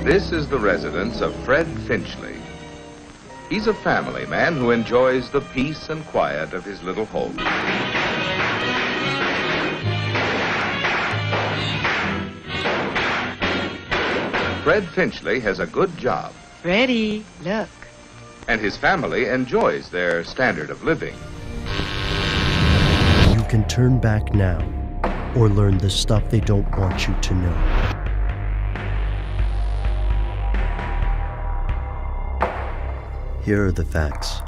This is the residence of Fred Finchley. He's a family man who enjoys the peace and quiet of his little home. Fred Finchley has a good job. Freddie, look. And his family enjoys their standard of living. You can turn back now or learn the stuff they don't want you to know. Here are the facts.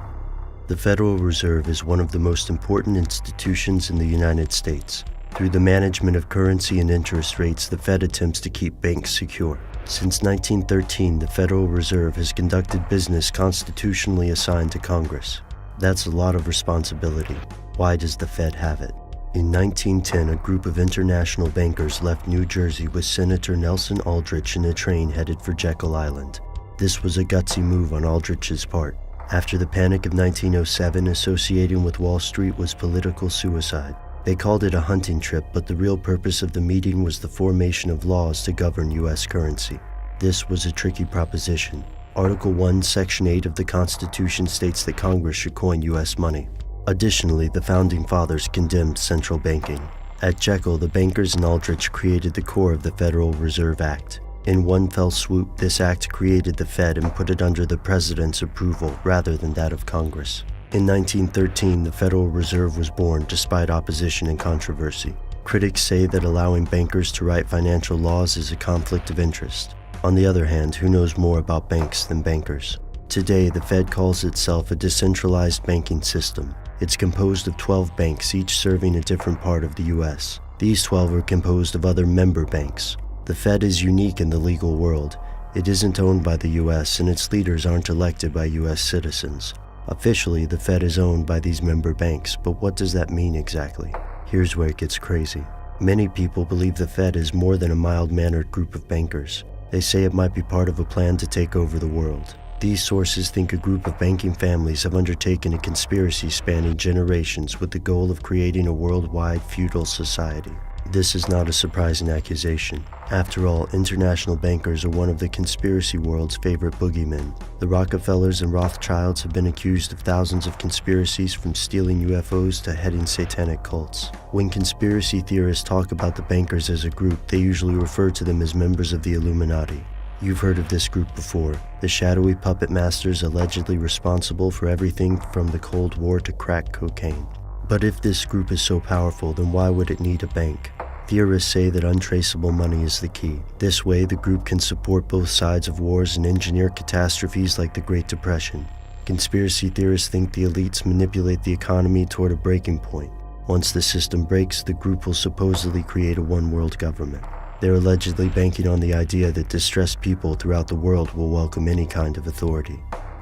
The Federal Reserve is one of the most important institutions in the United States. Through the management of currency and interest rates, the Fed attempts to keep banks secure. Since 1913, the Federal Reserve has conducted business constitutionally assigned to Congress. That's a lot of responsibility. Why does the Fed have it? In 1910, a group of international bankers left New Jersey with Senator Nelson Aldrich in a train headed for Jekyll Island. This was a gutsy move on Aldrich's part. After the Panic of 1907, associating with Wall Street was political suicide. They called it a hunting trip, but the real purpose of the meeting was the formation of laws to govern U.S. currency. This was a tricky proposition. Article 1, Section 8 of the Constitution states that Congress should coin U.S. money. Additionally, the Founding Fathers condemned central banking. At Jekyll, the bankers and Aldrich created the core of the Federal Reserve Act. In one fell swoop, this act created the Fed and put it under the President's approval rather than that of Congress. In 1913, the Federal Reserve was born despite opposition and controversy. Critics say that allowing bankers to write financial laws is a conflict of interest. On the other hand, who knows more about banks than bankers? Today, the Fed calls itself a decentralized banking system. It's composed of 12 banks, each serving a different part of the U.S. These 12 are composed of other member banks. The Fed is unique in the legal world. It isn't owned by the U.S., and its leaders aren't elected by U.S. citizens. Officially, the Fed is owned by these member banks, but what does that mean exactly? Here's where it gets crazy. Many people believe the Fed is more than a mild-mannered group of bankers. They say it might be part of a plan to take over the world. These sources think a group of banking families have undertaken a conspiracy spanning generations with the goal of creating a worldwide feudal society. This is not a surprising accusation. After all, international bankers are one of the conspiracy world's favorite boogeymen. The Rockefellers and Rothschilds have been accused of thousands of conspiracies, from stealing UFOs to heading satanic cults. When conspiracy theorists talk about the bankers as a group, they usually refer to them as members of the Illuminati. You've heard of this group before, the shadowy puppet masters allegedly responsible for everything from the Cold War to crack cocaine. But if this group is so powerful, then why would it need a bank? Theorists say that untraceable money is the key. This way, the group can support both sides of wars and engineer catastrophes like the Great Depression. Conspiracy theorists think the elites manipulate the economy toward a breaking point. Once the system breaks, the group will supposedly create a one-world government. They're allegedly banking on the idea that distressed people throughout the world will welcome any kind of authority.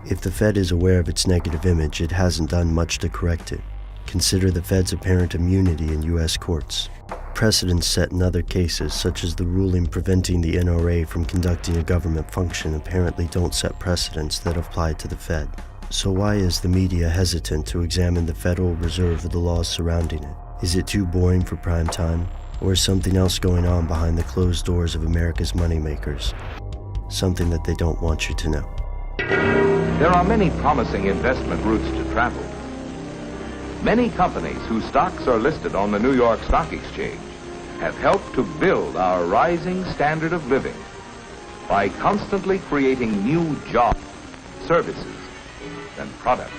If the Fed is aware of its negative image, it hasn't done much to correct it. Consider the Fed's apparent immunity in U.S. courts. Precedents set in other cases, such as the ruling preventing the NRA from conducting a government function, apparently don't set precedents that apply to the Fed. So why is the media hesitant to examine the Federal Reserve or the laws surrounding it? Is it too boring for prime time? Or is something else going on behind the closed doors of America's moneymakers? Something that they don't want you to know. There are many promising investment routes to travel. Many companies whose stocks are listed on the New York Stock Exchange have helped to build our rising standard of living by constantly creating new jobs, services, and products.